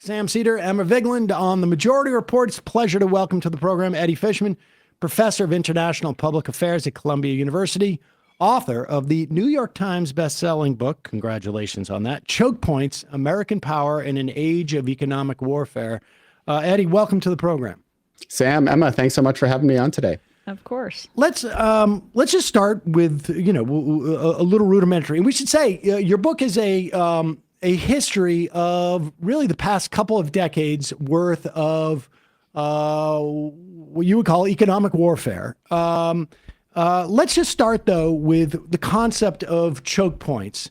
Sam Seder, Emma Vigeland on the Majority Report. It's a pleasure to welcome to the program Eddie Fishman, professor of international public affairs at Columbia University, author of the New York Times best-selling book, congratulations on that, Chokepoints, American Power in an Age of Economic Warfare. Eddie, welcome to the program. Sam, Emma, thanks so much for having me on today. Of course. Let's just start with, a little rudimentary. And we should say your book is a history of really the past couple of decades worth of what you would call economic warfare. Let's just start, though, with the concept of choke points.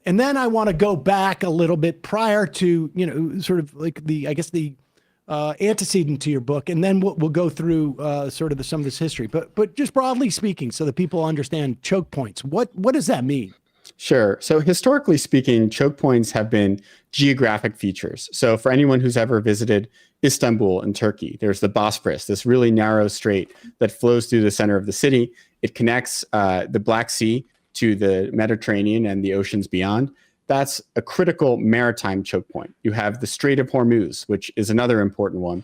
And then I want to go back a little bit prior to, sort of like the antecedent to your book. And then we'll go through sort of some of this history. But just broadly speaking, so that people understand choke points, what does that mean? Sure. So historically speaking, choke points have been geographic features. So for anyone who's ever visited Istanbul in Turkey, there's the Bosphorus, this really narrow strait that flows through the center of the city. It connects the Black Sea to the Mediterranean and the oceans beyond. That's a critical maritime choke point. You have the Strait of Hormuz, which is another important one.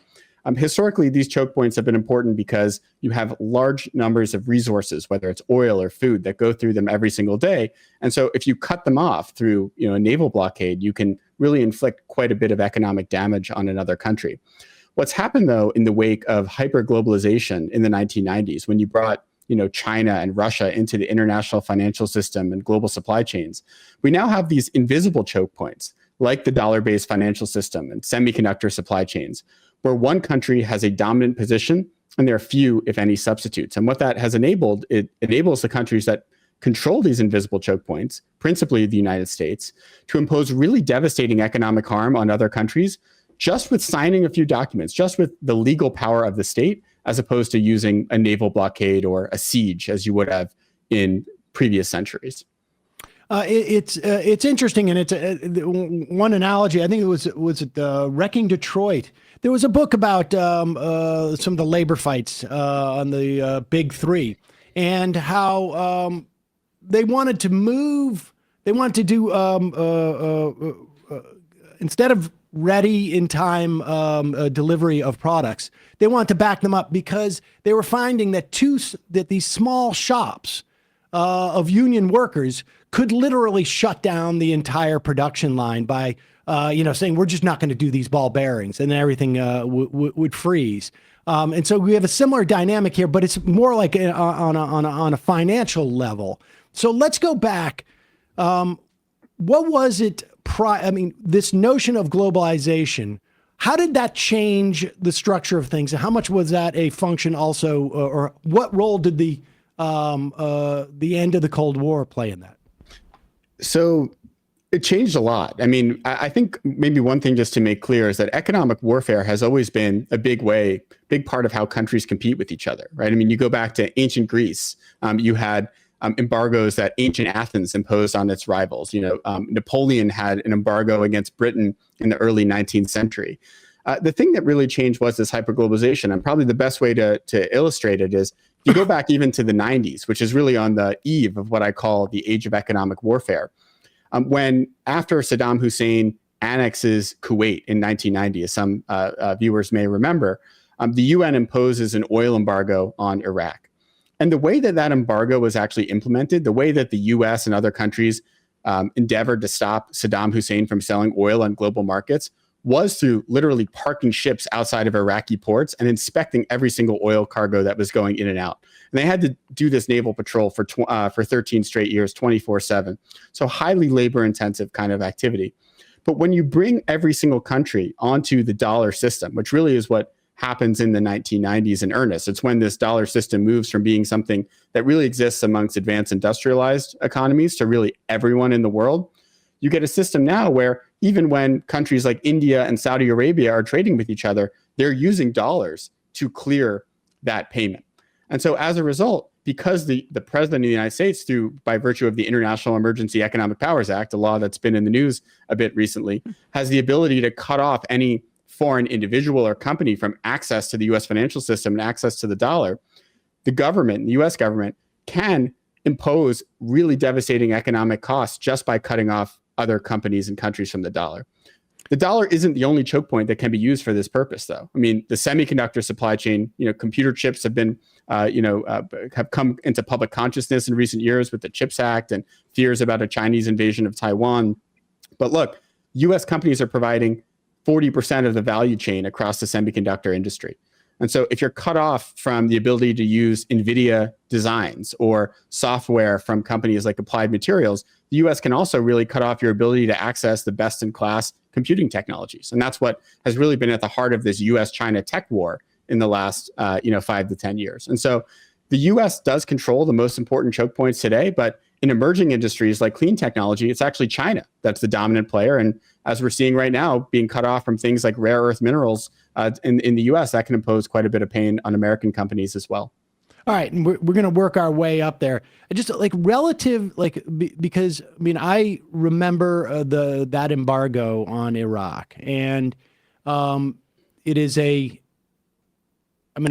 Historically, these choke points have been important because you have large numbers of resources, whether it's oil or food, that go through them every single day. And so if you cut them off through a naval blockade, you can really inflict quite a bit of economic damage on another country. What's happened, though, in the wake of hyperglobalization in the 1990s, when you brought China and Russia into the international financial system and global supply chains, we now have these invisible choke points, like the dollar-based financial system and semiconductor supply chains, where one country has a dominant position and there are few, if any, substitutes. And what that has enabled, it enables the countries that control these invisible choke points, principally the United States, to impose really devastating economic harm on other countries just with signing a few documents, just with the legal power of the state, as opposed to using a naval blockade or a siege as you would have in previous centuries. It's interesting, and it's one analogy. I think it was Wrecking Detroit. There was a book about some of the labor fights on the Big Three, and how they wanted to move. They wanted to do instead of ready in time delivery of products, they wanted to back them up because they were finding that these small shops of union workers could literally shut down the entire production line by, saying we're just not going to do these ball bearings, and then everything would freeze. And so we have a similar dynamic here, but it's more like on a financial level. So let's go back. What was it? This notion of globalization, how did that change the structure of things? And how much was that a function also, or what role did the end of the Cold War play in that? So it changed a lot. I think maybe one thing just to make clear is that economic warfare has always been a big part of how countries compete with each other, right? You go back to ancient Greece, you had embargoes that ancient Athens imposed on its rivals. Napoleon had an embargo against Britain in the early 19th century. The thing that really changed was this hyperglobalization. And probably the best way to illustrate it is if you go back even to the 90s, which is really on the eve of what I call the age of economic warfare. When after Saddam Hussein annexes Kuwait in 1990, as some viewers may remember, the UN imposes an oil embargo on Iraq. And the way that embargo was actually implemented, the way that the US and other countries endeavored to stop Saddam Hussein from selling oil on global markets was through literally parking ships outside of Iraqi ports and inspecting every single oil cargo that was going in and out. And they had to do this naval patrol for 13 straight years, 24/7. So highly labor intensive kind of activity. But when you bring every single country onto the dollar system, which really is what happens in the 1990s in earnest. It's when this dollar system moves from being something that really exists amongst advanced industrialized economies to really everyone in the world. You get a system now where even when countries like India and Saudi Arabia are trading with each other, they're using dollars to clear that payment. And so as a result, because the president of the United States, by virtue of the International Emergency Economic Powers Act, a law that's been in the news a bit recently, has the ability to cut off any foreign individual or company from access to the US financial system and access to the dollar, the government, the US government, can impose really devastating economic costs just by cutting off other companies and countries from the dollar. The dollar isn't the only choke point that can be used for this purpose, though. I mean, the semiconductor supply chain, computer chips have been, have come into public consciousness in recent years with the CHIPS Act and fears about a Chinese invasion of Taiwan. But look, U.S. companies are providing 40% of the value chain across the semiconductor industry. And so if you're cut off from the ability to use NVIDIA designs or software from companies like Applied Materials, the US can also really cut off your ability to access the best-in-class computing technologies. And that's what has really been at the heart of this US-China tech war in the last 5 to 10 years. And so the US does control the most important choke points today, but in emerging industries like clean technology, it's actually China that's the dominant player. And as we're seeing right now, being cut off from things like rare earth minerals in the US, that can impose quite a bit of pain on American companies as well. All right, and we're going to work our way up there. Just like relative, because I mean, I remember that embargo on Iraq, and it is I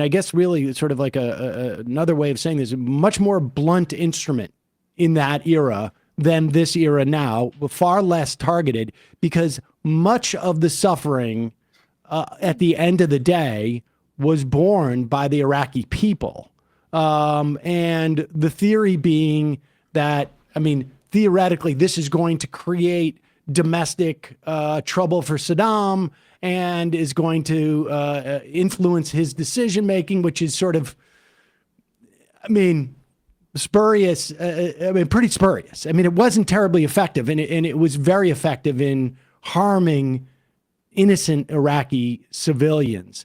guess really sort of like another way of saying this, a much more blunt instrument in that era than this era now, far less targeted, because much of the suffering at the end of the day was borne by the Iraqi people. And the theory being that, I mean, theoretically, this is going to create domestic trouble for Saddam and is going to influence his decision-making, which is sort of, spurious, pretty spurious. I mean, it wasn't terribly effective, and it was very effective in harming innocent Iraqi civilians.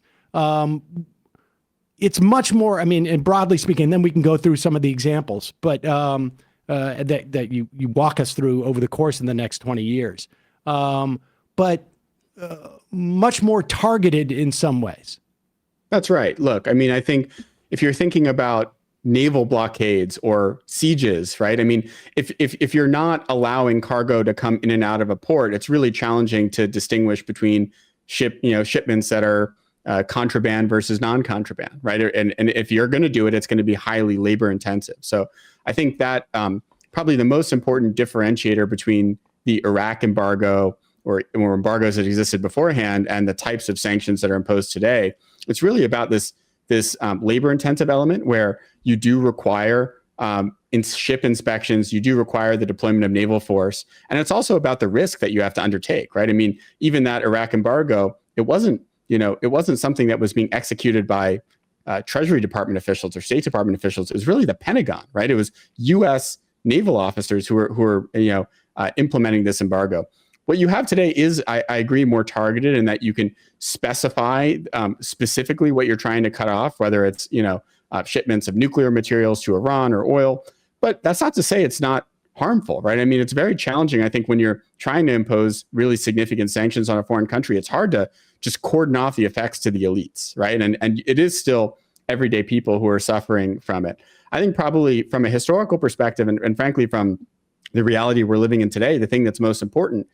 It's much more, and broadly speaking, then we can go through some of the examples, but that you walk us through over the course of the next 20 years. But much more targeted in some ways. That's right. Look, I think if you're thinking about naval blockades or sieges, right? If you're not allowing cargo to come in and out of a port, it's really challenging to distinguish between shipments that are contraband versus non-contraband, right? And if you're going to do it, it's going to be highly labor intensive. So I think that probably the most important differentiator between the Iraq embargo or embargoes that existed beforehand and the types of sanctions that are imposed today, it's really about this labor intensive element where you do require in ship inspections, you do require the deployment of naval force. And it's also about the risk that you have to undertake, right? Even that Iraq embargo, it wasn't something that was being executed by Treasury Department officials or State Department officials. It was really the Pentagon, right? It was U.S. naval officers who were implementing this embargo. What you have today is, I agree, more targeted in that you can specify specifically what you're trying to cut off, whether it's shipments of nuclear materials to Iran or oil. But that's not to say it's not harmful, right? It's very challenging. I think when you're trying to impose really significant sanctions on a foreign country, it's hard to just cordon off the effects to the elites, right? And it is still everyday people who are suffering from it. I think probably from a historical perspective and frankly from the reality we're living in today, the thing that's most important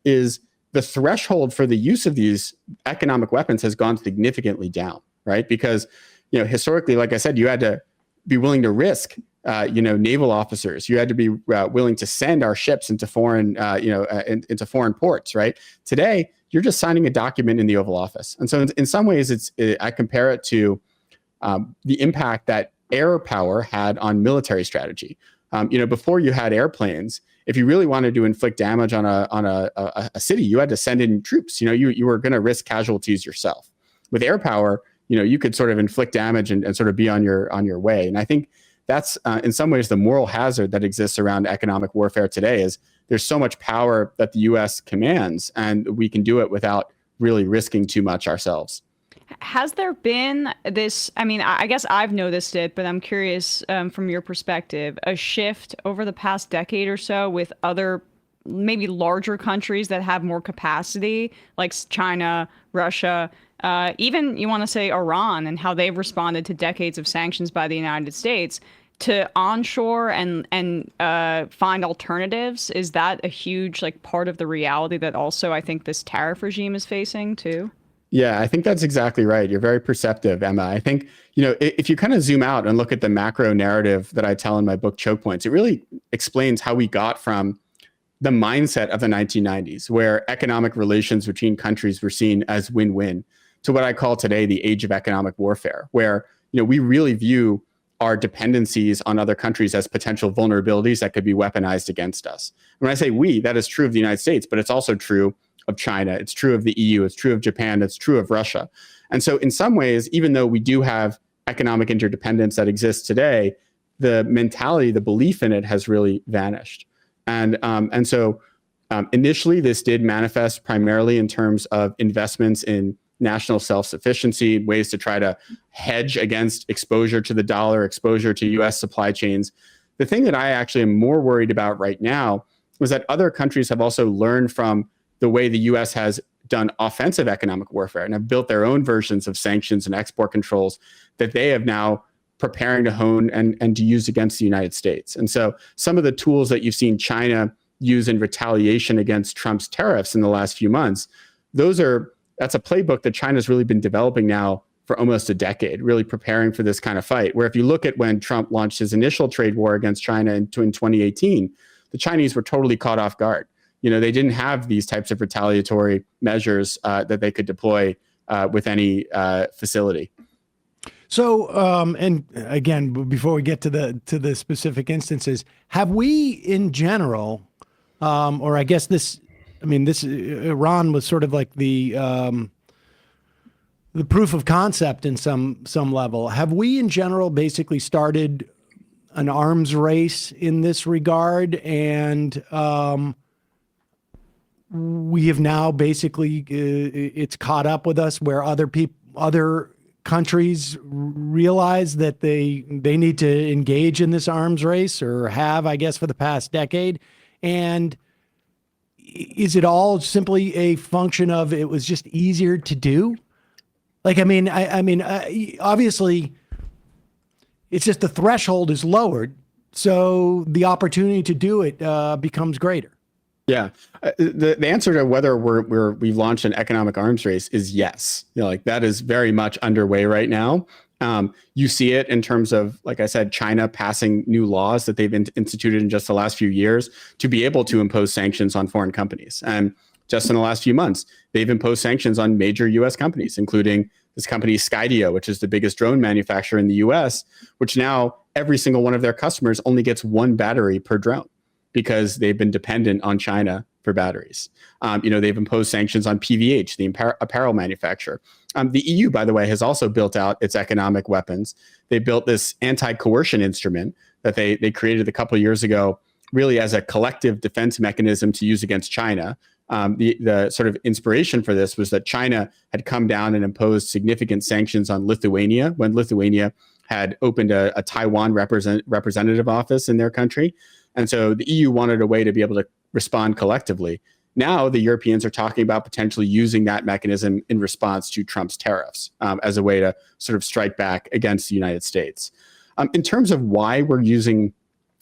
is the threshold for the use of these economic weapons has gone significantly down, right? Because, historically, like I said, you had to be willing to risk, naval officers. You had to be willing to send our ships into foreign, into foreign ports, right? Today, you're just signing a document in the Oval Office. And so in some ways, I compare it to the impact that air power had on military strategy. Before you had airplanes, if you really wanted to inflict damage on a city, you had to send in troops. You were going to risk casualties yourself. With air power, you could sort of inflict damage and sort of be on your way. And I think that's in some ways the moral hazard that exists around economic warfare today is there's so much power that the U.S. commands, and we can do it without really risking too much ourselves. Has there been this, I guess I've noticed it, but I'm curious from your perspective, a shift over the past decade or so with other maybe larger countries that have more capacity, like China, Russia, even you want to say Iran, and how they've responded to decades of sanctions by the United States to onshore and find alternatives? Is that a huge part of the reality that also I think this tariff regime is facing too? Yeah, I think that's exactly right. You're very perceptive, Emma. I think, if you kind of zoom out and look at the macro narrative that I tell in my book, Chokepoints, it really explains how we got from, the mindset of the 1990s, where economic relations between countries were seen as win-win, to what I call today the age of economic warfare, where we really view our dependencies on other countries as potential vulnerabilities that could be weaponized against us. When I say we, that is true of the United States, but it's also true of China. It's true of the EU. It's true of Japan. It's true of Russia. And so in some ways, even though we do have economic interdependence that exists today, the mentality, the belief in it has really vanished. And so initially, this did manifest primarily in terms of investments in national self-sufficiency, ways to try to hedge against exposure to the dollar, exposure to US supply chains. The thing that I actually am more worried about right now was that other countries have also learned from the way the US has done offensive economic warfare and have built their own versions of sanctions and export controls that they have now preparing to hone and to use against the United States. And so some of the tools that you've seen China use in retaliation against Trump's tariffs in the last few months, that's a playbook that China's really been developing now for almost a decade, really preparing for this kind of fight. Where if you look at when Trump launched his initial trade war against China in 2018, the Chinese were totally caught off guard. They didn't have these types of retaliatory measures that they could deploy with any facility. So, and again, before we get to the specific instances, have we in general, or I guess this Iran was sort of like the proof of concept in some level. Have we in general basically started an arms race in this regard, and we have now basically it's caught up with us where other countries realize that they need to engage in this arms race, or have, I guess, for the past decade? And is it all simply a function of it was just easier to do? Obviously, it's just the threshold is lowered, so the opportunity to do it becomes greater. Yeah, the answer to whether we've launched an economic arms race is yes. That is very much underway right now. You see it in terms of, like I said, China passing new laws that they've instituted in just the last few years to be able to impose sanctions on foreign companies. And just in the last few months, they've imposed sanctions on major U.S. companies, including this company Skydio, which is the biggest drone manufacturer in the U.S., which now every single one of their customers only gets one battery per drone, because they've been dependent on China for batteries. They've imposed sanctions on PVH, the apparel manufacturer. The EU, by the way, has also built out its economic weapons. They built this anti-coercion instrument that they created a couple of years ago, really as a collective defense mechanism to use against China. The sort of inspiration for this was that China had come down and imposed significant sanctions on Lithuania when Lithuania had opened a Taiwan representative office in their country. And so the EU wanted a way to be able to respond collectively. Now the Europeans are talking about potentially using that mechanism in response to Trump's tariffs as a way to sort of strike back against the United States. In terms of why we're using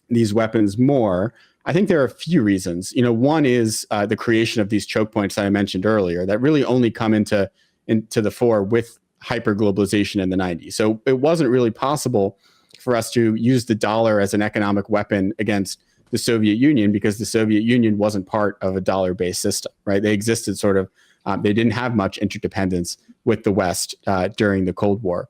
these weapons more, I think there are a few reasons. One is the creation of these choke points that I mentioned earlier that really only come into the fore with hyperglobalization in the 90s. So it wasn't really possible for us to use the dollar as an economic weapon against the Soviet Union, because the Soviet Union wasn't part of a dollar-based system, right? They existed sort of, they didn't have much interdependence with the West during the Cold War.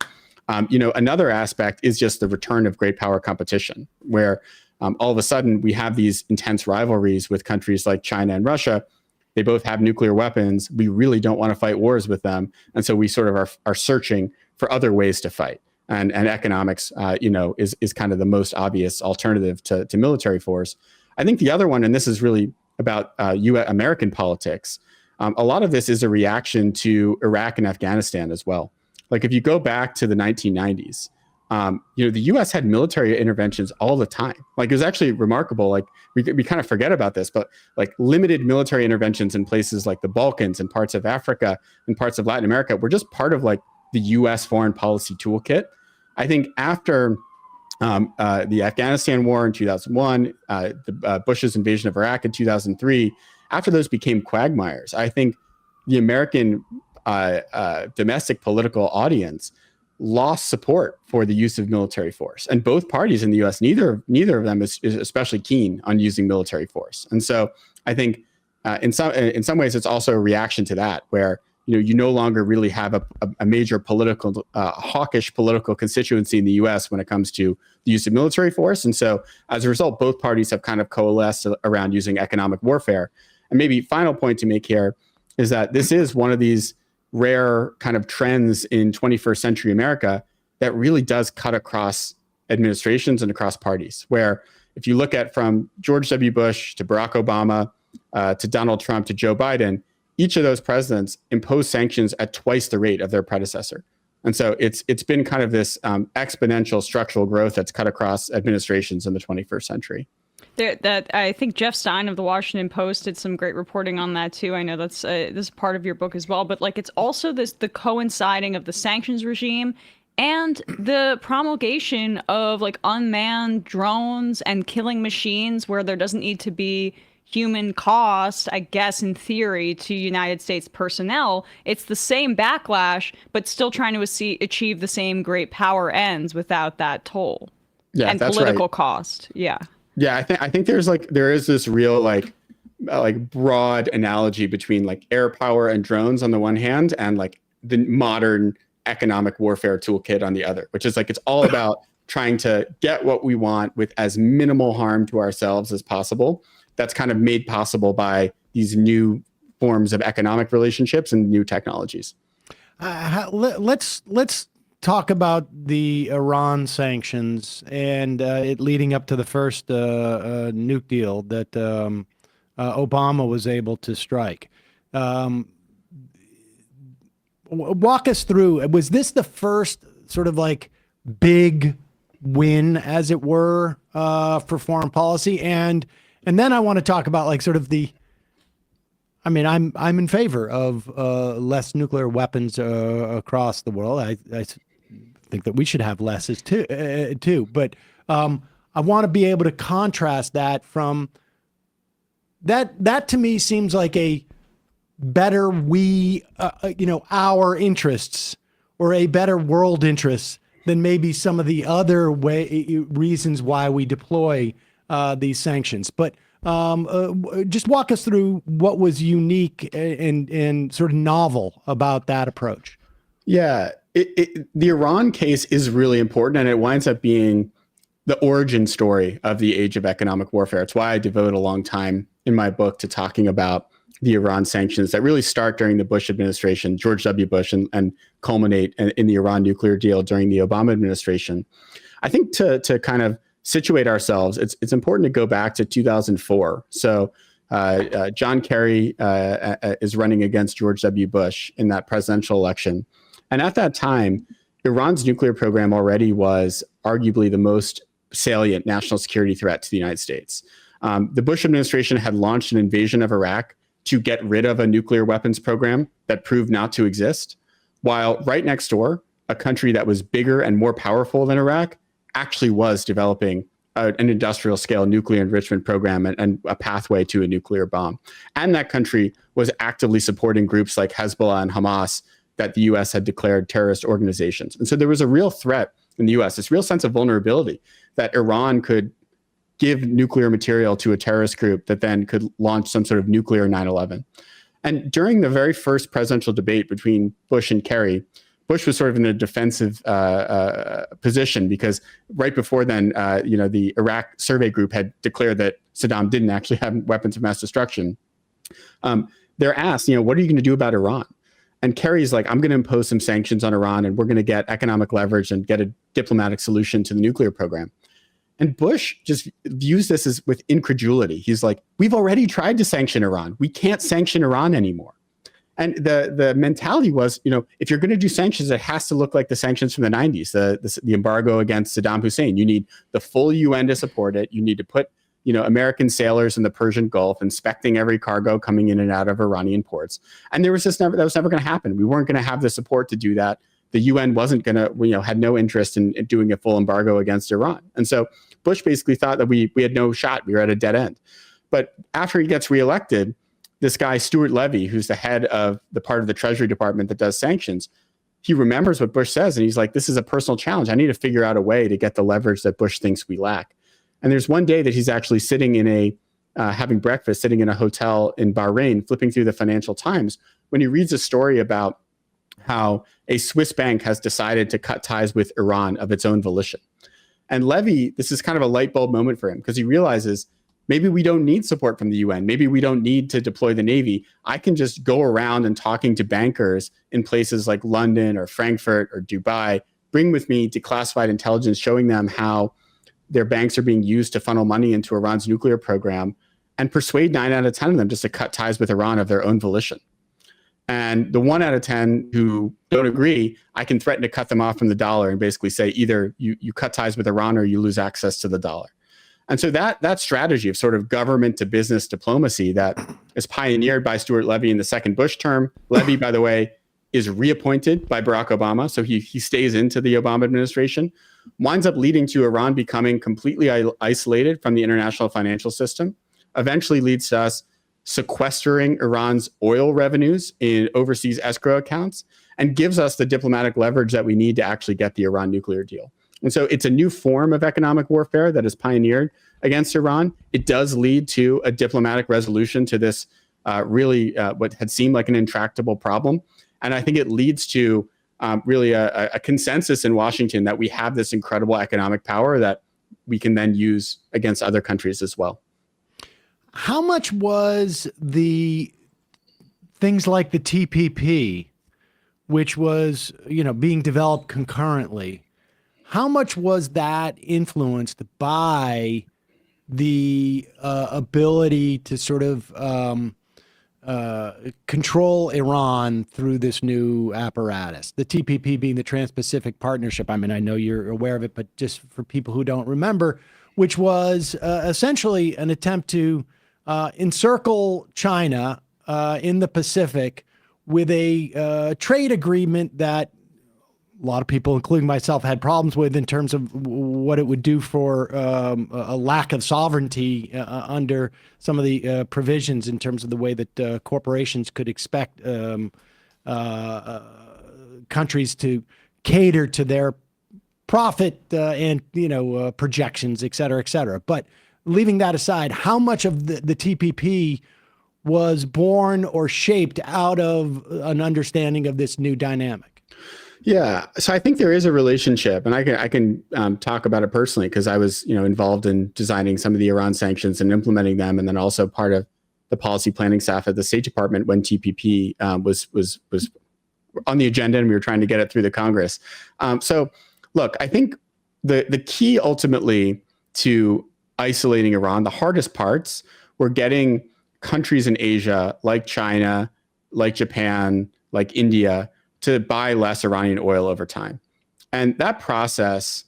Another aspect is just the return of great power competition, where all of a sudden we have these intense rivalries with countries like China and Russia. They both have nuclear weapons. We really don't want to fight wars with them. And so we sort of are searching for other ways to fight. And economics, is kind of the most obvious alternative to military force. I think the other one, and this is really about American politics, a lot of this is a reaction to Iraq and Afghanistan as well. Like if you go back to the 1990s, the U.S. had military interventions all the time. Like it was actually remarkable. Like we kind of forget about this, but like limited military interventions in places like the Balkans and parts of Africa and parts of Latin America were just part of like the U.S. foreign policy toolkit. I think after the Afghanistan war in 2001, Bush's invasion of Iraq in 2003, after those became quagmires, I think the American domestic political audience lost support for the use of military force. And both parties in the US, neither of them is especially keen on using military force. And so I think in some ways, it's also a reaction to that, where you no longer really have a major political, hawkish political constituency in the US when it comes to the use of military force. And so as a result, both parties have kind of coalesced around using economic warfare. And maybe final point to make here is that this is one of these rare kind of trends in 21st century America that really does cut across administrations and across parties, where if you look at from George W. Bush to Barack Obama to Donald Trump to Joe Biden, each of those presidents imposed sanctions at twice the rate of their predecessor. And so it's been kind of this exponential structural growth that's cut across administrations in the 21st century. That I think Jeff Stein of the Washington Post did some great reporting on that too. I know that's this is part of your book as well, but like it's also the coinciding of the sanctions regime and the promulgation of like unmanned drones and killing machines where there doesn't need to be human cost, I guess, in theory, to United States personnel. It's the same backlash, but still trying to achieve the same great power ends without that toll. Yeah, and that's political right. cost. Yeah. Yeah, I think there is this real like broad analogy between like air power and drones on the one hand and like the modern economic warfare toolkit on the other, which is like it's all about trying to get what we want with as minimal harm to ourselves as possible. That's kind of made possible by these new forms of economic relationships and new technologies. Let's talk about the Iran sanctions and it leading up to the first nuke deal that Obama was able to strike. Walk us through, was this the first sort of like big win, as it were, for foreign policy? And then I want to talk about like sort of I'm in favor of less nuclear weapons across the world. I think that we should have less too. But I want to be able to contrast that from that. That to me seems like a better our interests or a better world interests than maybe some of the other reasons why we deploy these sanctions. But just walk us through what was unique and sort of novel about that approach. Yeah, the Iran case is really important, and it winds up being the origin story of the age of economic warfare. It's why I devote a long time in my book to talking about the Iran sanctions that really start during the Bush administration, George W. Bush, and culminate in the Iran nuclear deal during the Obama administration. I think to kind of situate ourselves, it's important to go back to 2004. So John Kerry is running against George W. Bush in that presidential election. And at that time, Iran's nuclear program already was arguably the most salient national security threat to the United States. The Bush administration had launched an invasion of Iraq to get rid of a nuclear weapons program that proved not to exist, while right next door, a country that was bigger and more powerful than Iraq actually was developing an industrial scale nuclear enrichment program and a pathway to a nuclear bomb. And that country was actively supporting groups like Hezbollah and Hamas that the US had declared terrorist organizations. And so there was a real threat in the US, this real sense of vulnerability that Iran could give nuclear material to a terrorist group that then could launch some sort of nuclear 9/11. And during the very first presidential debate between Bush and Kerry, Bush was sort of in a defensive position because right before then, the Iraq Survey Group had declared that Saddam didn't actually have weapons of mass destruction. They're asked, what are you going to do about Iran? And Kerry's like, I'm going to impose some sanctions on Iran and we're going to get economic leverage and get a diplomatic solution to the nuclear program. And Bush just views this as with incredulity. He's like, we've already tried to sanction Iran. We can't sanction Iran anymore. And the mentality was, if you're going to do sanctions, it has to look like the sanctions from the 90s, the embargo against Saddam Hussein. You need the full UN to support it. You need to put, American sailors in the Persian Gulf inspecting every cargo coming in and out of Iranian ports. And that was never going to happen. We weren't going to have the support to do that. The UN wasn't going to, had no interest in doing a full embargo against Iran. And so Bush basically thought that we had no shot. We were at a dead end. But after he gets reelected, this guy, Stuart Levy, who's the head of the part of the Treasury Department that does sanctions, he remembers what Bush says, and he's like, this is a personal challenge. I need to figure out a way to get the leverage that Bush thinks we lack. And there's one day that he's actually sitting in having breakfast, sitting in a hotel in Bahrain, flipping through the Financial Times, when he reads a story about how a Swiss bank has decided to cut ties with Iran of its own volition. And Levy, this is kind of a light bulb moment for him, because he realizes maybe we don't need support from the UN. Maybe we don't need to deploy the Navy. I can just go around and talking to bankers in places like London or Frankfurt or Dubai, bring with me declassified intelligence showing them how their banks are being used to funnel money into Iran's nuclear program, and persuade 9 out of 10 of them just to cut ties with Iran of their own volition. And the 1 out of 10 who don't agree, I can threaten to cut them off from the dollar and basically say either you cut ties with Iran or you lose access to the dollar. And so that strategy of sort of government to business diplomacy that is pioneered by Stuart Levy in the second Bush term. Levy, by the way, is reappointed by Barack Obama, so he stays into the Obama administration, winds up leading to Iran becoming completely isolated from the international financial system, eventually leads to us sequestering Iran's oil revenues in overseas escrow accounts, and gives us the diplomatic leverage that we need to actually get the Iran nuclear deal. And so it's a new form of economic warfare that is pioneered against Iran. It does lead to a diplomatic resolution to this what had seemed like an intractable problem. And I think it leads to really a consensus in Washington that we have this incredible economic power that we can then use against other countries as well. How much was the things like the TPP, which was, being developed concurrently, how much was that influenced by the ability to sort of control Iran through this new apparatus? The TPP being the Trans-Pacific Partnership. I mean, I know you're aware of it, but just for people who don't remember, which was essentially an attempt to encircle China in the Pacific with a trade agreement that a lot of people, including myself, had problems with in terms of what it would do for a lack of sovereignty under some of the provisions in terms of the way that corporations could expect countries to cater to their profit and projections, et cetera, et cetera. But leaving that aside, how much of the TPP was born or shaped out of an understanding of this new dynamic? Yeah, so I think there is a relationship, and I can talk about it personally because I was involved in designing some of the Iran sanctions and implementing them, and then also part of the policy planning staff at the State Department when TPP was on the agenda and we were trying to get it through the Congress. So, look, I think the key ultimately to isolating Iran, the hardest parts were getting countries in Asia like China, like Japan, like India, to buy less Iranian oil over time. And that process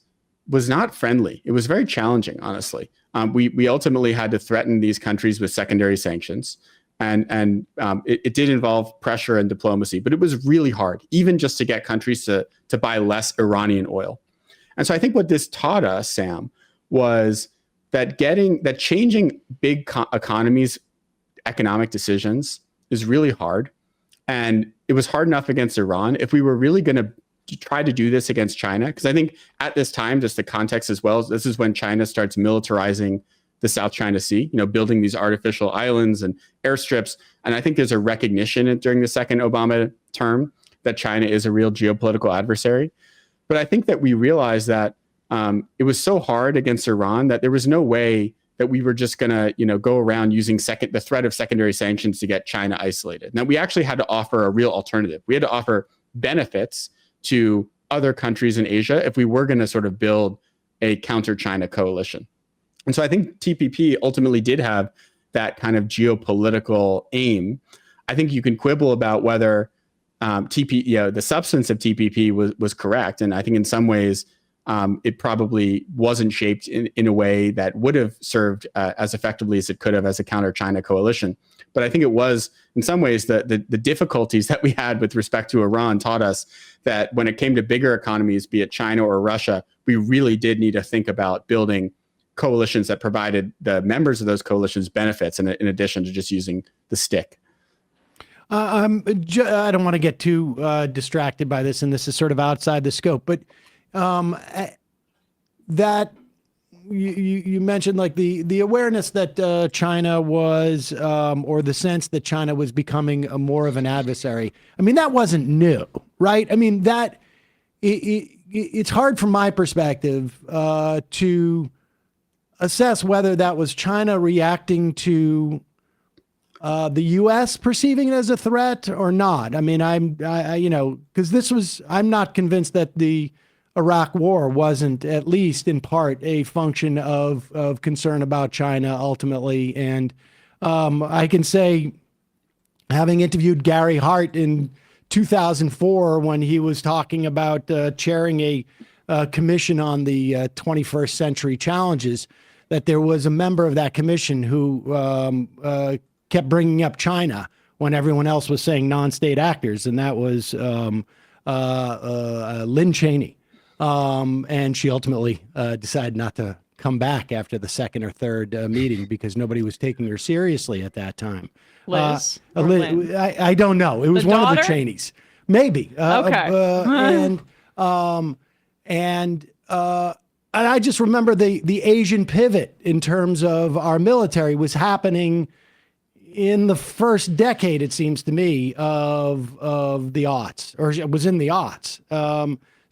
was not friendly. It was very challenging, honestly. We ultimately had to threaten these countries with secondary sanctions. And it did involve pressure and diplomacy, but it was really hard, even just to get countries to buy less Iranian oil. And so I think what this taught us, Sam, was that changing big economies' economic decisions is really hard. And it was hard enough against Iran. If we were really going to try to do this against China, because I think at this time, just the context as well, this is when China starts militarizing the South China Sea, building these artificial islands and airstrips. And I think there's a recognition during the second Obama term that China is a real geopolitical adversary. But I think that we realized that it was so hard against Iran that there was no way that we were just going to, go around using the threat of secondary sanctions to get China isolated. Now, we actually had to offer a real alternative. We had to offer benefits to other countries in Asia if we were going to sort of build a counter-China coalition. And so I think TPP ultimately did have that kind of geopolitical aim. I think you can quibble about whether the substance of TPP was correct. And I think in some ways, it probably wasn't shaped in a way that would have served as effectively as it could have as a counter-China coalition. But I think it was, in some ways, the difficulties that we had with respect to Iran taught us that when it came to bigger economies, be it China or Russia, we really did need to think about building coalitions that provided the members of those coalitions benefits in addition to just using the stick. I don't want to get too distracted by this, and this is sort of outside the scope, but that you mentioned like the awareness that China was, or the sense that China was becoming a more of an adversary. I mean, that wasn't new, right? I mean, it's hard from my perspective to assess whether that was China reacting to the U.S. perceiving it as a threat or not. I mean, because I'm not convinced that the Iraq War wasn't at least in part a function of concern about China ultimately. And I can say, having interviewed Gary Hart in 2004 when he was talking about chairing a commission on the 21st century challenges, that there was a member of that commission who kept bringing up China when everyone else was saying non-state actors, and that was Lynn Cheney. And she ultimately decided not to come back after the second or third meeting because nobody was taking her seriously at that time. Liz? Or Lynn? I don't know. It was one of the Cheneys. Maybe. Okay. And I just remember the Asian pivot in terms of our military was happening in the first decade, it seems to me, of the aughts, or it was in the aughts.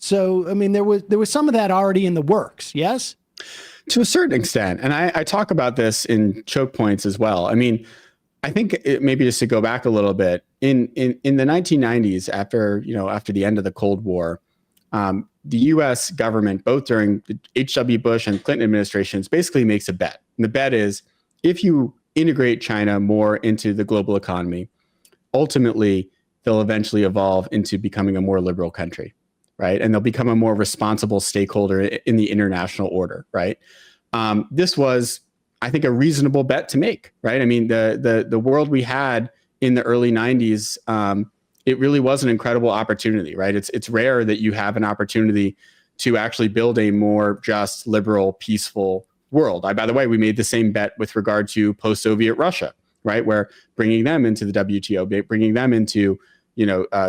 So, I mean, there was some of that already in the works, yes? To a certain extent. And I talk about this in Chokepoints as well. I mean, I think maybe just to go back a little bit, in the 1990s, after the end of the Cold War, the U.S. government, both during the H.W. Bush and Clinton administrations, basically makes a bet. And the bet is, if you integrate China more into the global economy, ultimately, they'll eventually evolve into becoming a more liberal country, right? And they'll become a more responsible stakeholder in the international order, right? This was, I think, a reasonable bet to make, right? I mean, the world we had in the early 90s, it really was an incredible opportunity, right? It's rare that you have an opportunity to actually build a more just, liberal, peaceful world. By the way, we made the same bet with regard to post-Soviet Russia, right? Where bringing them into the WTO, bringing them into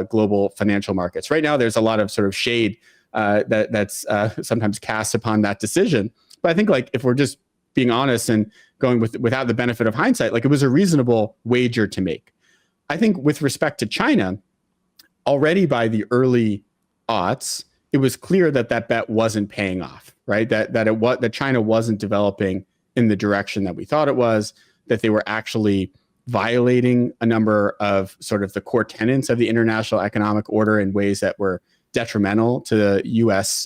global financial markets. Right now, there's a lot of sort of shade that's sometimes cast upon that decision. But I think, like, if we're just being honest and going without the benefit of hindsight, like, it was a reasonable wager to make. I think with respect to China, already by the early aughts, it was clear that bet wasn't paying off, right? That China wasn't developing in the direction that we thought it was, that they were actually violating a number of sort of the core tenets of the international economic order in ways that were detrimental to the U.S.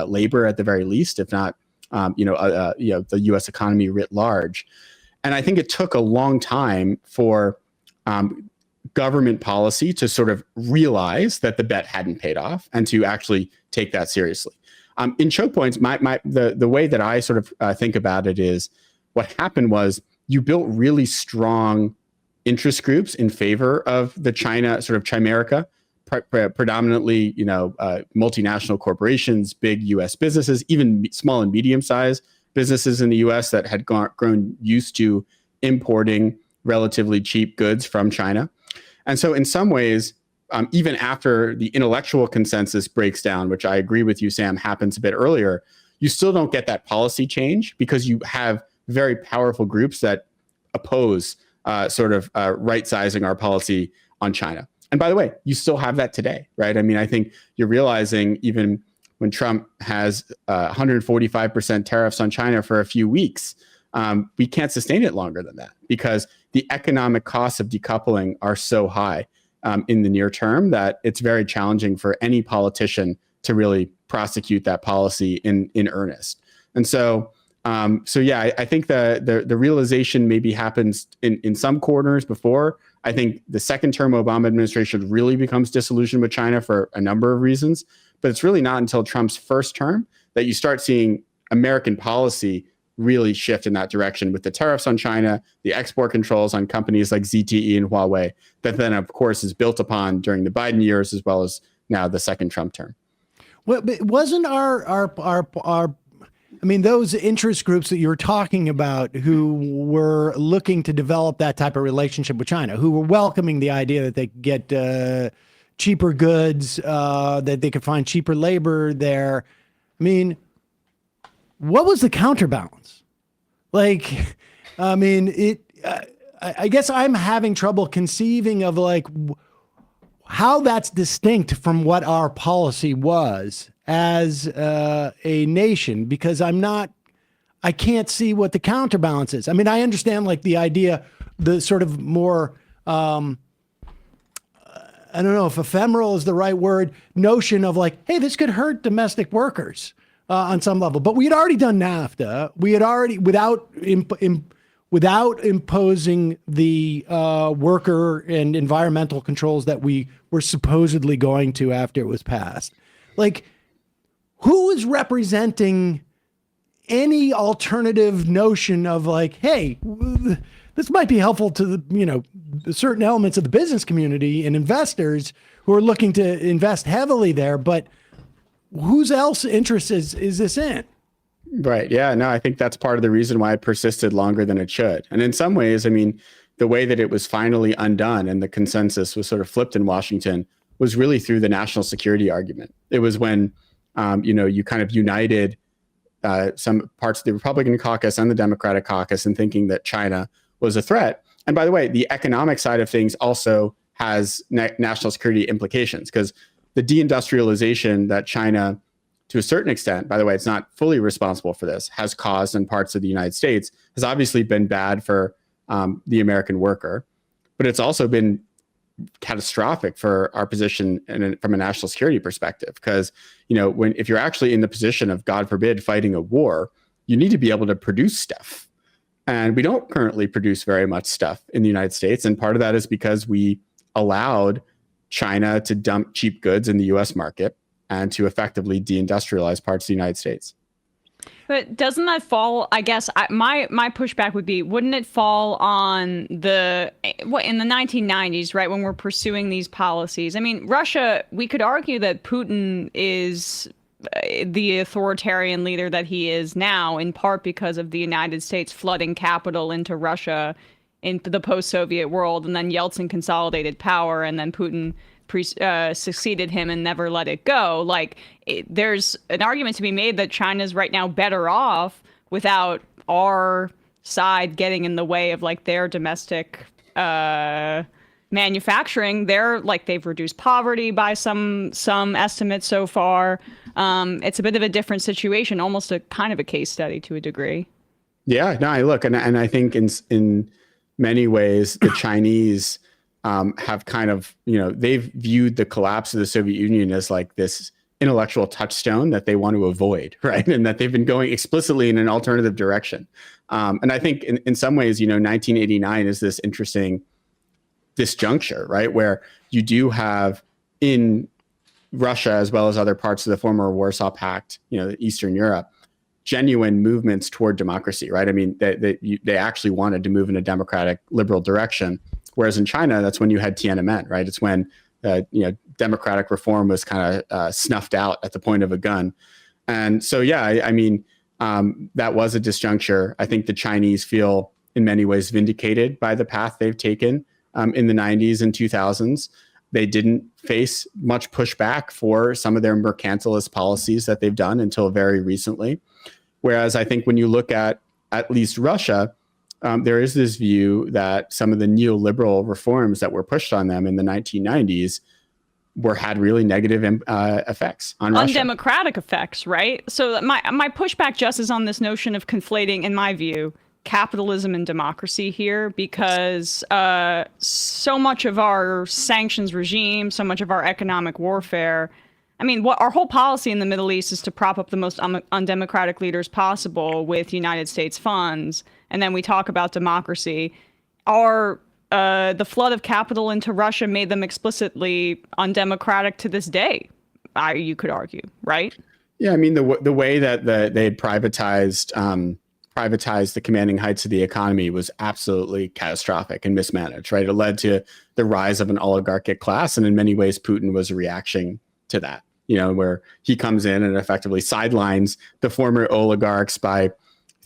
Labor at the very least, if not, the U.S. economy writ large. And I think it took a long time for government policy to sort of realize that the bet hadn't paid off and to actually take that seriously. In Chokepoints, the way that I sort of think about it is, what happened was you built really strong interest groups in favor of the China sort of Chimerica, predominantly multinational corporations, big U.S. businesses, even small and medium-sized businesses in the U.S. that had grown used to importing relatively cheap goods from China. And so in some ways, even after the intellectual consensus breaks down, which I agree with you, Sam, happens a bit earlier, you still don't get that policy change because you have very powerful groups that oppose right-sizing our policy on China. And by the way, you still have that today, right? I mean, I think you're realizing even when Trump has 145% tariffs on China for a few weeks, we can't sustain it longer than that because the economic costs of decoupling are so high in the near term that it's very challenging for any politician to really prosecute that policy in earnest. And so, I think the realization maybe happens in some corners before. I think the second term Obama administration really becomes disillusioned with China for a number of reasons, but it's really not until Trump's first term that you start seeing American policy really shift in that direction with the tariffs on China, the export controls on companies like ZTE and Huawei, that then, of course, is built upon during the Biden years as well as now the second Trump term. Well, but wasn't our I mean, those interest groups that you were talking about who were looking to develop that type of relationship with China, who were welcoming the idea that they could get cheaper goods, that they could find cheaper labor there. I mean, what was the counterbalance? Like, I mean, I guess I'm having trouble conceiving of like how that's distinct from what our policy was as a nation, because I can't see what the counterbalance is. I mean, I understand like the idea, the sort of more, I don't know if ephemeral is the right word, notion of like, hey, this could hurt domestic workers on some level. But we had already done NAFTA. We had already, without imposing the worker and environmental controls that we were supposedly going to after it was passed. Like, who is representing any alternative notion of like, hey, this might be helpful to the, certain elements of the business community and investors who are looking to invest heavily there, but whose else interest is this in? Right. Yeah. No, I think that's part of the reason why it persisted longer than it should. And in some ways, I mean, the way that it was finally undone and the consensus was sort of flipped in Washington was really through the national security argument. It was when, you kind of united some parts of the Republican caucus and the Democratic caucus in thinking that China was a threat. And by the way, the economic side of things also has national security implications, because the deindustrialization that China, to a certain extent, by the way, it's not fully responsible for this, has caused in parts of the United States, has obviously been bad for the American worker, but it's also been catastrophic for our position from a national security perspective. Because, if you're actually in the position of, God forbid, fighting a war, you need to be able to produce stuff. And we don't currently produce very much stuff in the United States. And part of that is because we allowed China to dump cheap goods in the US market and to effectively deindustrialize parts of the United States. But doesn't that fall, I guess, my pushback would be, wouldn't it fall on in the 1990s, right, when we're pursuing these policies? I mean, Russia, we could argue that Putin is the authoritarian leader that he is now, in part because of the United States flooding capital into Russia in the post-Soviet world, and then Yeltsin consolidated power, and then Putin succeeded him and never let it go. Like, there's an argument to be made that China's right now better off without our side getting in the way of like their domestic manufacturing. They've reduced poverty by some estimates so far. It's a bit of a different situation, almost a kind of a case study to a degree. Yeah, no, look, and I think in many ways the Chinese have kind of, they've viewed the collapse of the Soviet Union as like this intellectual touchstone that they want to avoid, right? And that they've been going explicitly in an alternative direction. And I think in some ways, 1989 is this interesting disjuncture, right? Where you do have in Russia, as well as other parts of the former Warsaw Pact, Eastern Europe, genuine movements toward democracy, right? I mean, they actually wanted to move in a democratic, liberal direction. Whereas in China, that's when you had Tiananmen, right? It's when democratic reform was kind of snuffed out at the point of a gun. And so, yeah, I mean, that was a disjuncture. I think the Chinese feel in many ways vindicated by the path they've taken in the 90s and 2000s. They didn't face much pushback for some of their mercantilist policies that they've done until very recently. Whereas I think when you look at least Russia, there is this view that some of the neoliberal reforms that were pushed on them in the 1990s had really negative effects on Russia. Undemocratic effects, right? So my pushback just is on this notion of conflating, in my view, capitalism and democracy here, because so much of our sanctions regime, so much of our economic warfare, I mean, what our whole policy in the Middle East is to prop up the most undemocratic leaders possible with United States funds. And then we talk about democracy. The flood of capital into Russia made them explicitly undemocratic to this day, you could argue, right? Yeah, I mean, the way that they had privatized the commanding heights of the economy was absolutely catastrophic and mismanaged, right? It led to the rise of an oligarchic class, and in many ways, Putin was a reaction to that. where he comes in and effectively sidelines the former oligarchs by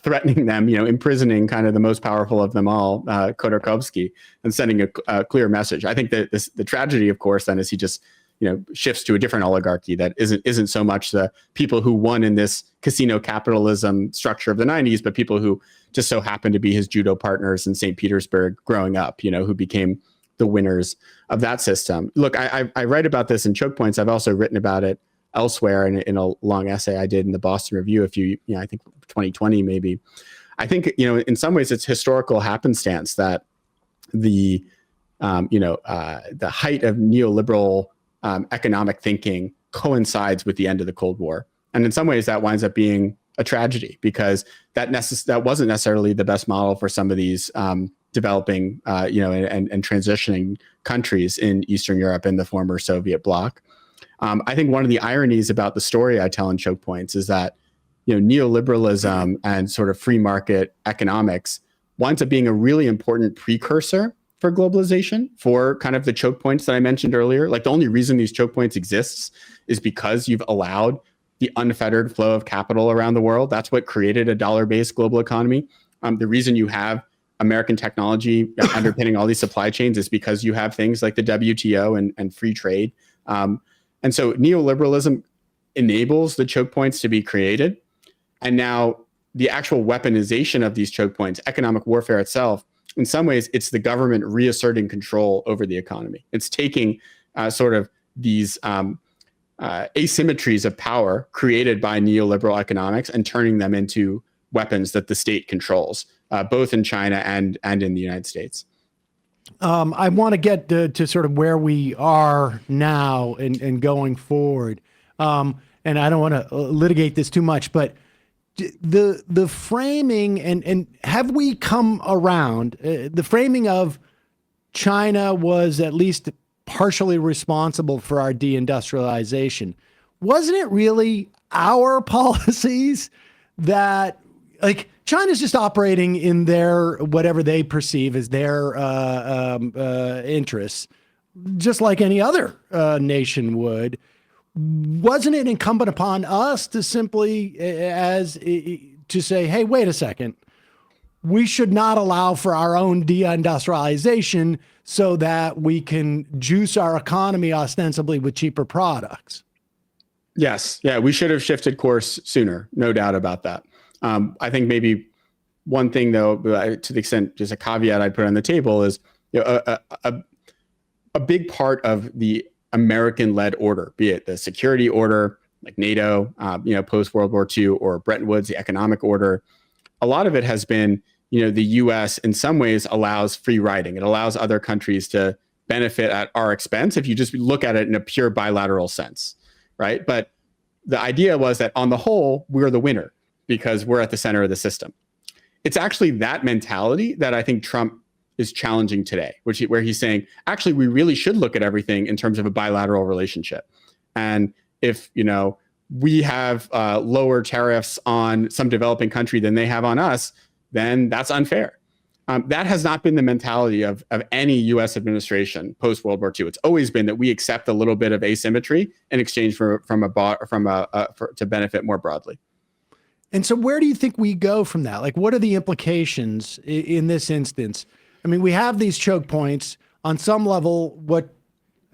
threatening them, imprisoning kind of the most powerful of them all, Khodorkovsky, and sending a clear message. I think that the tragedy, of course, then is he just shifts to a different oligarchy that isn't so much the people who won in this casino capitalism structure of the 90s, but people who just so happen to be his judo partners in St. Petersburg growing up, who became the winners of that system. Look, I write about this in Chokepoints. I've also written about it elsewhere in a long essay I did in the Boston Review I think 2020 maybe. I think, in some ways it's historical happenstance that the height of neoliberal economic thinking coincides with the end of the Cold War. And in some ways that winds up being a tragedy, because that wasn't necessarily the best model for some of these developing, and transitioning countries in Eastern Europe and the former Soviet bloc. I think one of the ironies about the story I tell in Chokepoints is that, neoliberalism and sort of free market economics winds up being a really important precursor for globalization, for kind of the choke points that I mentioned earlier. Like, the only reason these choke points exists is because you've allowed the unfettered flow of capital around the world. That's what created a dollar-based global economy. The reason you have American technology underpinning all these supply chains is because you have things like the WTO and free trade. And so neoliberalism enables the choke points to be created. And now the actual weaponization of these choke points, economic warfare itself, in some ways, it's the government reasserting control over the economy. It's taking sort of these asymmetries of power created by neoliberal economics and turning them into weapons that the state controls, both in China and in the United States. I want to get to sort of where we are now and going forward. And I don't want to litigate this too much, but the framing and have we come around? The framing of China was at least partially responsible for our deindustrialization. Wasn't it really our policies that, like, China's just operating in their, whatever they perceive as their interests, just like any other nation would? Wasn't it incumbent upon us to simply to say, hey, wait a second, we should not allow for our own deindustrialization so that we can juice our economy ostensibly with cheaper products? Yes. Yeah, we should have shifted course sooner. No doubt about that. I think maybe one thing, though, to the extent, just a caveat I'd put on the table is, a big part of the American-led order, be it the security order, like NATO, post World War II, or Bretton Woods, the economic order. A lot of it has been, the U.S. in some ways allows free riding. It allows other countries to benefit at our expense if you just look at it in a pure bilateral sense, right? But the idea was that on the whole, we're the winner because we're at the center of the system. It's actually that mentality that I think Trump is challenging today, where he's saying, actually, we really should look at everything in terms of a bilateral relationship. And if, we have lower tariffs on some developing country than they have on us, then that's unfair. That has not been the mentality of any U.S. administration post World War II. It's always been that we accept a little bit of asymmetry in exchange to benefit more broadly. And so where do you think we go from that? Like, what are the implications in this instance? I mean, we have these choke points on some level.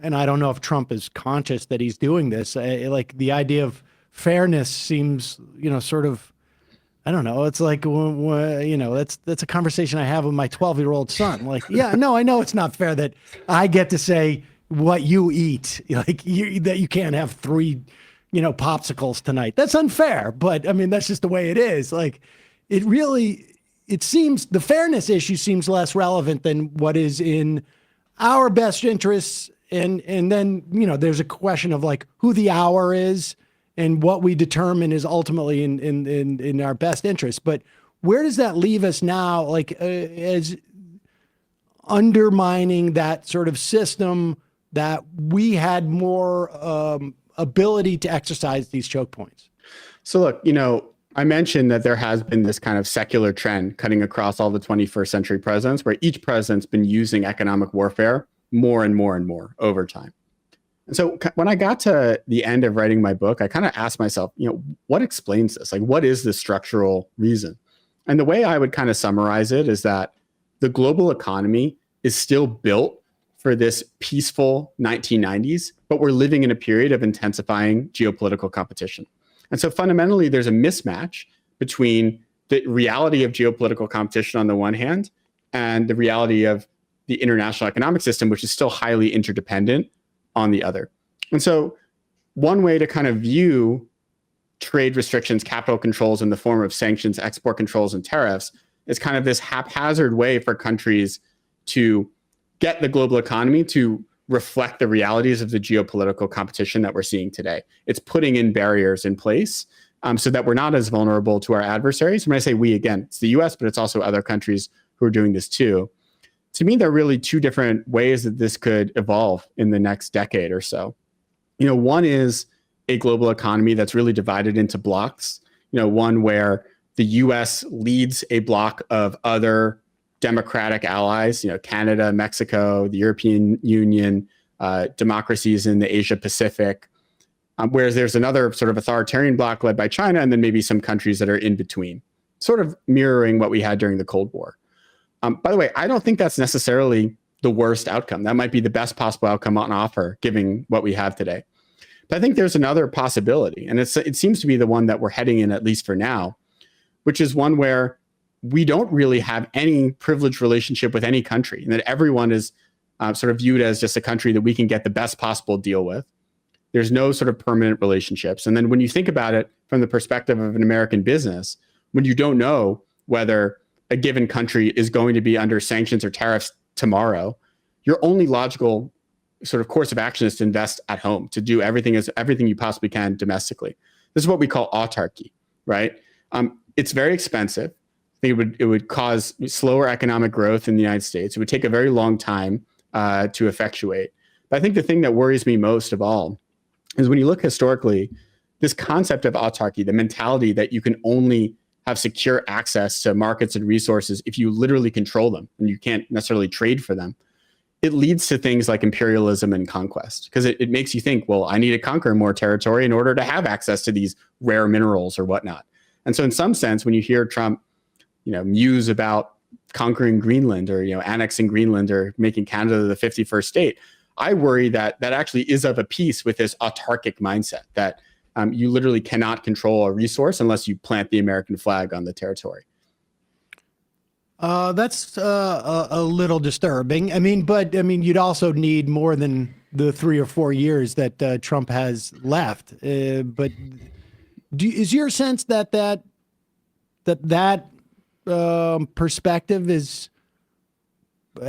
And I don't know if Trump is conscious that he's doing this. Like, the idea of fairness seems, sort of, I don't know. It's like, that's a conversation I have with my 12-year-old son. Like, yeah, no, I know it's not fair that I get to say what you eat, like that you can't have 3, popsicles tonight. That's unfair. But I mean, that's just the way it is. Like, it seems the fairness issue seems less relevant than what is in our best interests. And then, there's a question of like who the our is and what we determine is ultimately in our best interest. But where does that leave us now? Like, as undermining that sort of system that we had more ability to exercise these choke points? So look, I mentioned that there has been this kind of secular trend cutting across all the 21st century presidents, where each president's been using economic warfare more and more and more over time. And so when I got to the end of writing my book, I kind of asked myself, what explains this? Like, what is the structural reason? And the way I would kind of summarize it is that the global economy is still built for this peaceful 1990s, but we're living in a period of intensifying geopolitical competition. And so fundamentally, there's a mismatch between the reality of geopolitical competition on the one hand and the reality of the international economic system, which is still highly interdependent on the other. And so one way to kind of view trade restrictions, capital controls in the form of sanctions, export controls, and tariffs is kind of this haphazard way for countries to get the global economy to reflect the realities of the geopolitical competition that we're seeing today. It's putting in barriers in place so that we're not as vulnerable to our adversaries. When I say we, again, it's the US, but it's also other countries who are doing this too. To me, there are really two different ways that this could evolve in the next decade or so. One is a global economy that's really divided into blocks. One where the US leads a block of other democratic allies, Canada, Mexico, the European Union, democracies in the Asia Pacific, whereas there's another sort of authoritarian bloc led by China, and then maybe some countries that are in between, sort of mirroring what we had during the Cold War. By the way, I don't think that's necessarily the worst outcome. That might be the best possible outcome on offer, given what we have today. But I think there's another possibility, and it seems to be the one that we're heading in, at least for now, which is one where we don't really have any privileged relationship with any country, and that everyone is sort of viewed as just a country that we can get the best possible deal with. There's no sort of permanent relationships. And then when you think about it from the perspective of an American business, when you don't know whether a given country is going to be under sanctions or tariffs tomorrow, your only logical sort of course of action is to invest at home, to do everything you possibly can domestically. This is what we call autarky, right? It's very expensive. I think it would cause slower economic growth in the United States. It would take a very long time to effectuate. But I think the thing that worries me most of all is when you look historically, this concept of autarky, the mentality that you can only have secure access to markets and resources if you literally control them and you can't necessarily trade for them, it leads to things like imperialism and conquest, because it makes you think, well, I need to conquer more territory in order to have access to these rare minerals or whatnot. And so in some sense, when you hear Trump, muse about conquering Greenland or, annexing Greenland or making Canada the 51st state, I worry that that actually is of a piece with this autarkic mindset that you literally cannot control a resource unless you plant the American flag on the territory. That's a little disturbing. But you'd also need more than the 3 or 4 years that Trump has left. But is your sense that perspective is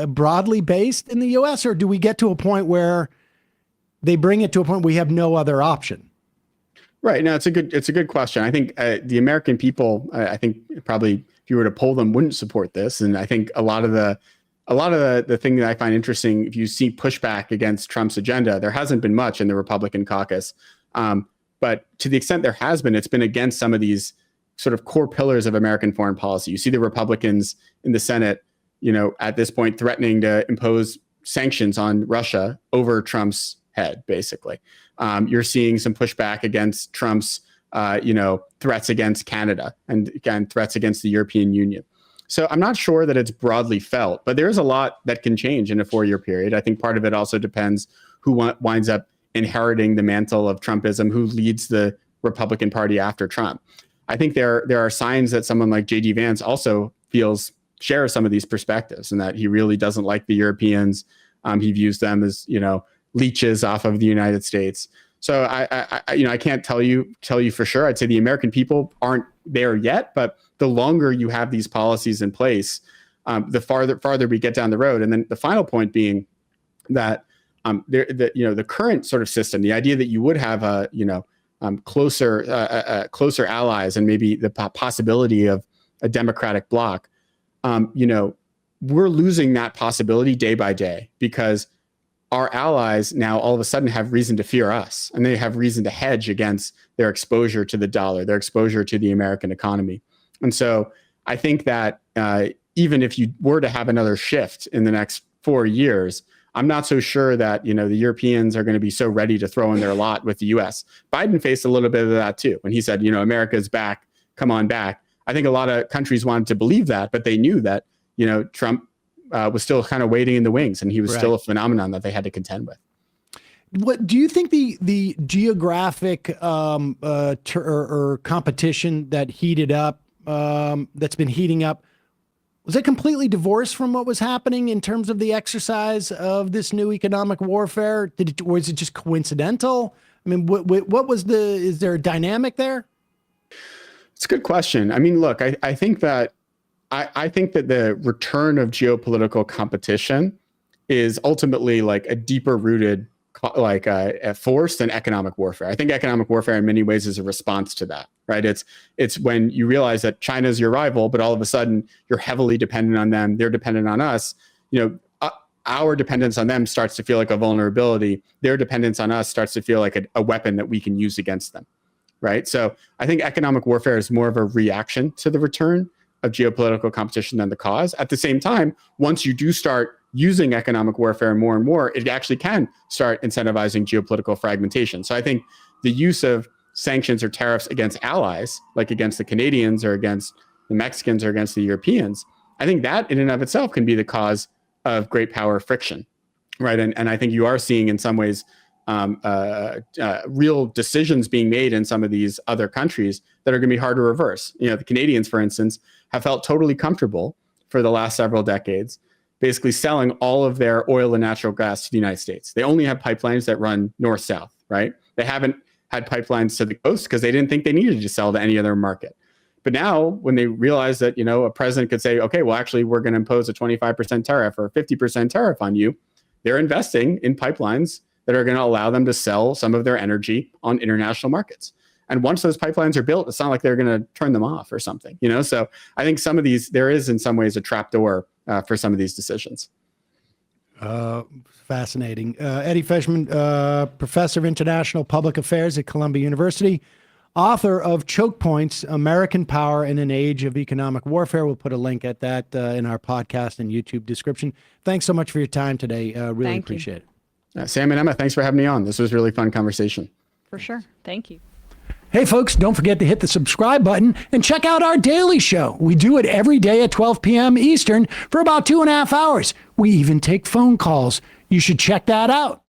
broadly based in the U.S., or do we get to a point where they bring it to a point we have no other option? Right. No, it's a good question. I think the American people, I think probably if you were to poll them, wouldn't support this. And I think a lot of the thing that I find interesting, if you see pushback against Trump's agenda, there hasn't been much in the Republican caucus. But to the extent there has been, it's been against some of these sort of core pillars of American foreign policy. You see the Republicans in the Senate, at this point threatening to impose sanctions on Russia over Trump's head, basically. You're seeing some pushback against Trump's, threats against Canada and, again, threats against the European Union. So I'm not sure that it's broadly felt, but there's a lot that can change in a 4-year period. I think part of it also depends who winds up inheriting the mantle of Trumpism, who leads the Republican Party after Trump. I think there are signs that someone like J.D. Vance also shares some of these perspectives, and that he really doesn't like the Europeans. He views them as, leeches off of the United States. So I can't tell you for sure. I'd say the American people aren't there yet, but the longer you have these policies in place, the farther we get down the road. And then the final point being that the current sort of system, the idea that you would have closer allies and maybe the possibility of a democratic bloc, we're losing that possibility day by day, because our allies now all of a sudden have reason to fear us, and they have reason to hedge against their exposure to the dollar, their exposure to the American economy. And so I think that even if you were to have another shift in the next 4 years, I'm not so sure that, the Europeans are going to be so ready to throw in their lot with the US. Biden faced a little bit of that too. When he said, America's back, come on back. I think a lot of countries wanted to believe that, but they knew that, Trump was still kind of waiting in the wings, and he was still a phenomenon that they had to contend with. What do you think the geographic or competition that heated up, that's been heating up, was it completely divorced from what was happening in terms of the exercise of this new economic warfare? Or is it just coincidental? I mean, is there a dynamic there? It's a good question. I mean, look, I think that the return of geopolitical competition is ultimately like a deeper rooted a force than economic warfare. I think economic warfare in many ways is a response to that, right? It's when you realize that China is your rival, but all of a sudden you're heavily dependent on them. They're dependent on us. Our dependence on them starts to feel like a vulnerability. Their dependence on us starts to feel like a weapon that we can use against them, right? So I think economic warfare is more of a reaction to the return of geopolitical competition than the cause. At the same time, once you do start using economic warfare more and more, it actually can start incentivizing geopolitical fragmentation. So I think the use of sanctions or tariffs against allies, like against the Canadians or against the Mexicans or against the Europeans, I think that in and of itself can be the cause of great power friction, right? And I think you are seeing in some ways real decisions being made in some of these other countries that are going to be hard to reverse. The Canadians, for instance, have felt totally comfortable for the last several decades basically selling all of their oil and natural gas to the United States. They only have pipelines that run north-south, right? They haven't had pipelines to the coast because they didn't think they needed to sell to any other market. But now when they realize that, a president could say, okay, well, actually, we're going to impose a 25% tariff or a 50% tariff on you, they're investing in pipelines that are going to allow them to sell some of their energy on international markets. And once those pipelines are built, it's not like they're going to turn them off or something, So I think some of these, there is in some ways a trapdoor for some of these decisions. Fascinating. Eddie Fishman, professor of international public affairs at Columbia University, author of Chokepoints, American Power in an Age of Economic Warfare. We'll put a link at that in our podcast and YouTube description. Thanks so much for your time today. Really appreciate it. Sam and Emma, thanks for having me on. This was a really fun conversation. For sure. Thank you. Hey, folks, don't forget to hit the subscribe button and check out our daily show. We do it every day at 12 p.m. Eastern for about 2.5 hours. We even take phone calls. You should check that out.